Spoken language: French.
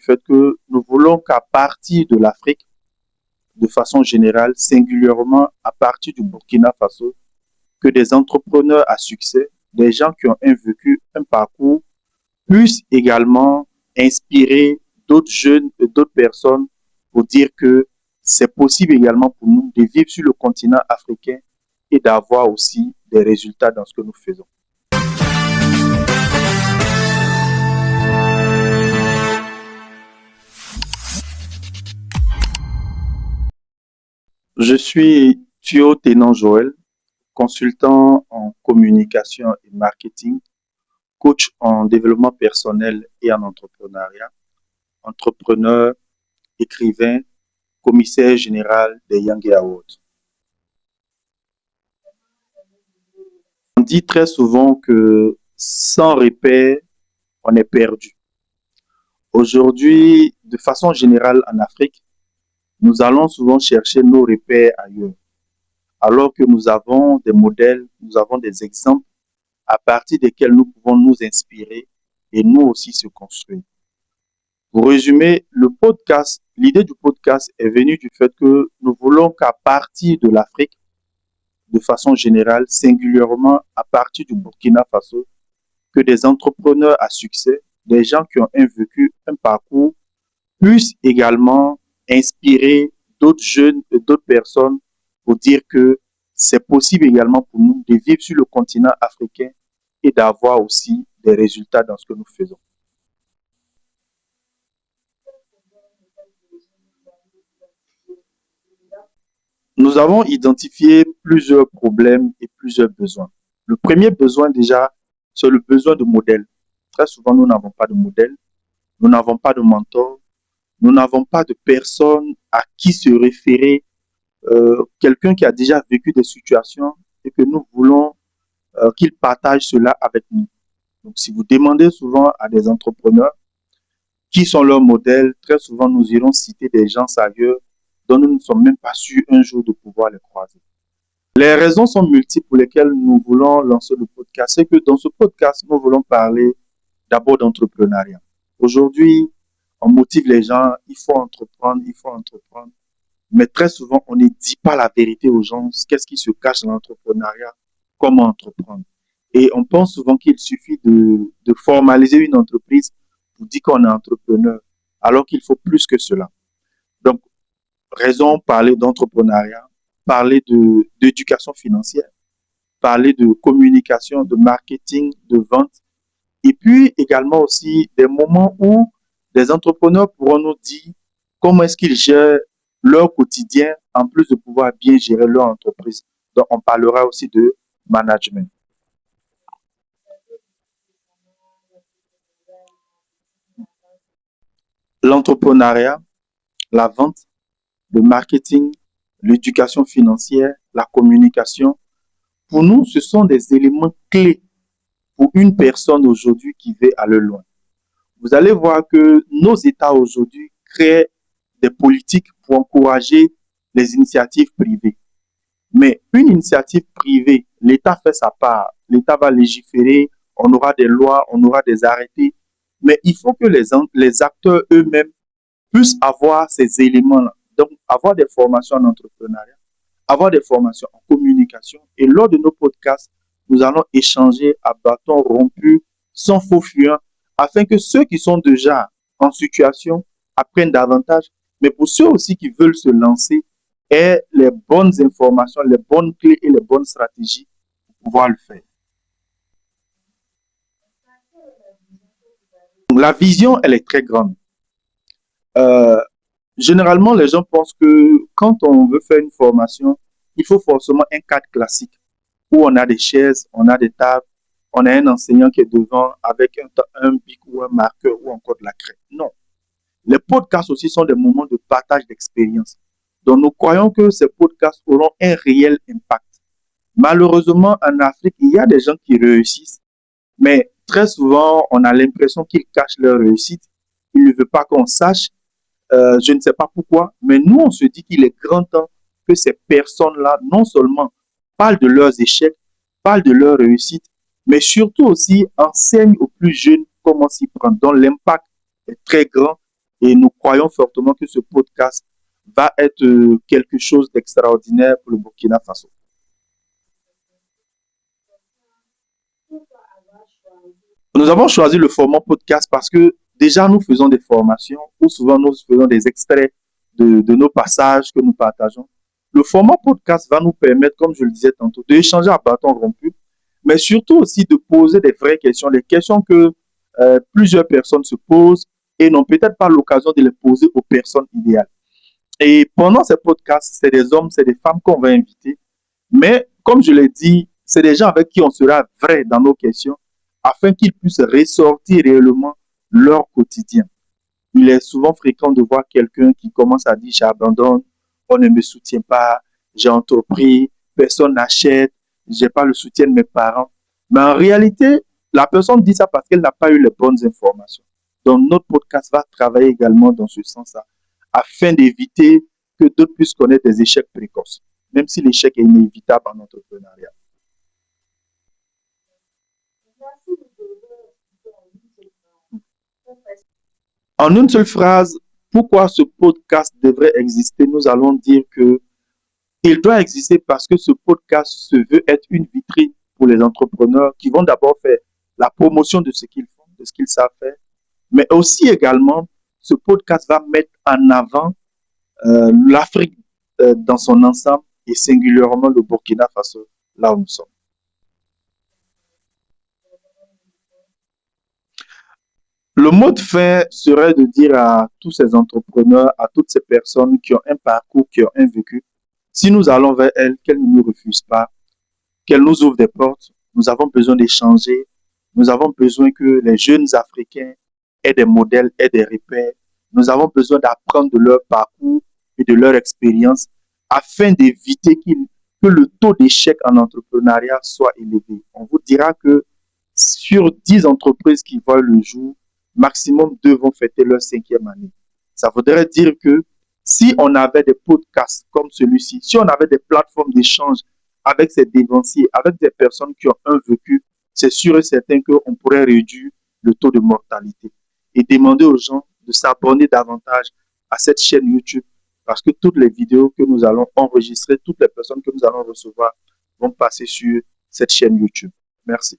fait que nous voulons qu'à partir de l'Afrique, de façon générale, singulièrement à partir du Burkina Faso, que des entrepreneurs à succès, des gens qui ont vécu un parcours, puissent également inspirer d'autres jeunes et d'autres personnes pour dire que c'est possible également pour nous de vivre sur le continent africain et d'avoir aussi des résultats dans ce que nous faisons. Je suis Thio Ténan Joël, consultant en communication et marketing, coach en développement personnel et en entrepreneuriat, entrepreneur, écrivain, commissaire général des Young Awards. On dit très souvent que sans repère, on est perdu. Aujourd'hui, de façon générale en Afrique, nous allons souvent chercher nos repères ailleurs, alors que nous avons des modèles, nous avons des exemples à partir desquels nous pouvons nous inspirer et nous aussi se construire. Pour résumer, l'idée du podcast est venue du fait que nous voulons qu'à partir de l'Afrique, de façon générale, singulièrement à partir du Burkina Faso, que des entrepreneurs à succès, des gens qui ont vécu un parcours, puissent également inspirer d'autres jeunes et d'autres personnes pour dire que c'est possible également pour nous de vivre sur le continent africain et d'avoir aussi des résultats dans ce que nous faisons. Nous avons identifié plusieurs problèmes et plusieurs besoins. Le premier besoin déjà, c'est le besoin de modèle. Très souvent, nous n'avons pas de modèle, nous n'avons pas de mentor, nous n'avons pas de personne à qui se référer, quelqu'un qui a déjà vécu des situations et que nous voulons qu'il partage cela avec nous. Donc, si vous demandez souvent à des entrepreneurs qui sont leurs modèles, très souvent nous irons citer des gens sérieux dont nous ne sommes même pas sûrs un jour de pouvoir les croiser. Les raisons sont multiples pour lesquelles nous voulons lancer le podcast. C'est que dans ce podcast, nous voulons parler d'abord d'entrepreneuriat. Aujourd'hui, on motive les gens, il faut entreprendre, il faut entreprendre. Mais très souvent, on ne dit pas la vérité aux gens, qu'est-ce qui se cache dans l'entrepreneuriat, comment entreprendre. Et on pense souvent qu'il suffit de formaliser une entreprise pour dire qu'on est entrepreneur, alors qu'il faut plus que cela. Donc, raison, parler d'entrepreneuriat, parler d'éducation financière, parler de communication, de marketing, de vente, et puis également aussi des moments où des entrepreneurs pourront nous dire comment est-ce qu'ils gèrent leur quotidien en plus de pouvoir bien gérer leur entreprise. Donc, on parlera aussi de management. L'entrepreneuriat, la vente, le marketing, l'éducation financière, la communication, pour nous, ce sont des éléments clés pour une personne aujourd'hui qui veut aller loin. Vous allez voir que nos États aujourd'hui créent des politiques pour encourager les initiatives privées. Mais une initiative privée, l'État fait sa part. L'État va légiférer, on aura des lois, on aura des arrêtés. Mais il faut que les acteurs eux-mêmes puissent avoir ces éléments-là. Donc, avoir des formations en entrepreneuriat, avoir des formations en communication. Et lors de nos podcasts, nous allons échanger à bâton rompu, sans faux fuyant, afin que ceux qui sont déjà en situation apprennent davantage. Mais pour ceux aussi qui veulent se lancer, aient les bonnes informations, les bonnes clés et les bonnes stratégies pour pouvoir le faire. Donc, la vision, elle est très grande. Euh, Généralement, les gens pensent que quand on veut faire une formation, il faut forcément un cadre classique où on a des chaises, on a des tables, on a un enseignant qui est devant avec un bic ou un marqueur ou encore de la craie. Non. Les podcasts aussi sont des moments de partage d'expérience. Donc, nous croyons que ces podcasts auront un réel impact. Malheureusement, en Afrique, il y a des gens qui réussissent, mais très souvent, on a l'impression qu'ils cachent leur réussite. Ils ne veulent pas qu'on sache. Je ne sais pas pourquoi, mais nous, on se dit qu'il est grand temps que ces personnes-là, non seulement parlent de leurs échecs, parlent de leurs réussites, mais surtout aussi enseignent aux plus jeunes comment s'y prendre. Donc, l'impact est très grand Et nous croyons fortement que ce podcast va être quelque chose d'extraordinaire pour le Burkina Faso. Nous avons choisi le format podcast parce que déjà nous faisons des formations ou souvent nous faisons des extraits de nos passages que nous partageons. Le format podcast va nous permettre, comme je le disais tantôt, d'échanger à bâton rompu, mais surtout aussi de poser des vraies questions, des questions que plusieurs personnes se posent et n'ont peut-être pas l'occasion de les poser aux personnes idéales. Et pendant ces podcasts, c'est des hommes, c'est des femmes qu'on va inviter. Mais comme je l'ai dit, c'est des gens avec qui on sera vrai dans nos questions afin qu'ils puissent ressortir réellement leur quotidien. Il est souvent fréquent de voir quelqu'un qui commence à dire j'abandonne, on ne me soutient pas, j'ai entrepris, personne n'achète, j'ai pas le soutien de mes parents. Mais en réalité, la personne dit ça parce qu'elle n'a pas eu les bonnes informations. Donc notre podcast va travailler également dans ce sens-là afin d'éviter que d'autres puissent connaître des échecs précoces, même si l'échec est inévitable en entrepreneuriat. En une seule phrase, pourquoi ce podcast devrait exister? Nous allons dire que il doit exister parce que ce podcast se veut être une vitrine pour les entrepreneurs qui vont d'abord faire la promotion de ce qu'ils font, de ce qu'ils savent faire, mais aussi également, ce podcast va mettre en avant l'Afrique dans son ensemble et singulièrement le Burkina Faso, là où nous sommes. Le mot de fin serait de dire à tous ces entrepreneurs, à toutes ces personnes qui ont un parcours, qui ont un vécu, si nous allons vers elles, qu'elles ne nous refusent pas, qu'elles nous ouvrent des portes. Nous avons besoin d'échanger. Nous avons besoin que les jeunes Africains aient des modèles, aient des repères. Nous avons besoin d'apprendre de leur parcours et de leur expérience afin d'éviter que le taux d'échec en entrepreneuriat soit élevé. On vous dira que sur 10 entreprises qui voient le jour, maximum 2 vont fêter leur 5e année. Ça voudrait dire que si on avait des podcasts comme celui-ci, si on avait des plateformes d'échange avec ces dévanciers, avec des personnes qui ont un vécu, c'est sûr et certain qu'on pourrait réduire le taux de mortalité et demander aux gens de s'abonner davantage à cette chaîne YouTube parce que toutes les vidéos que nous allons enregistrer, toutes les personnes que nous allons recevoir vont passer sur cette chaîne YouTube. Merci.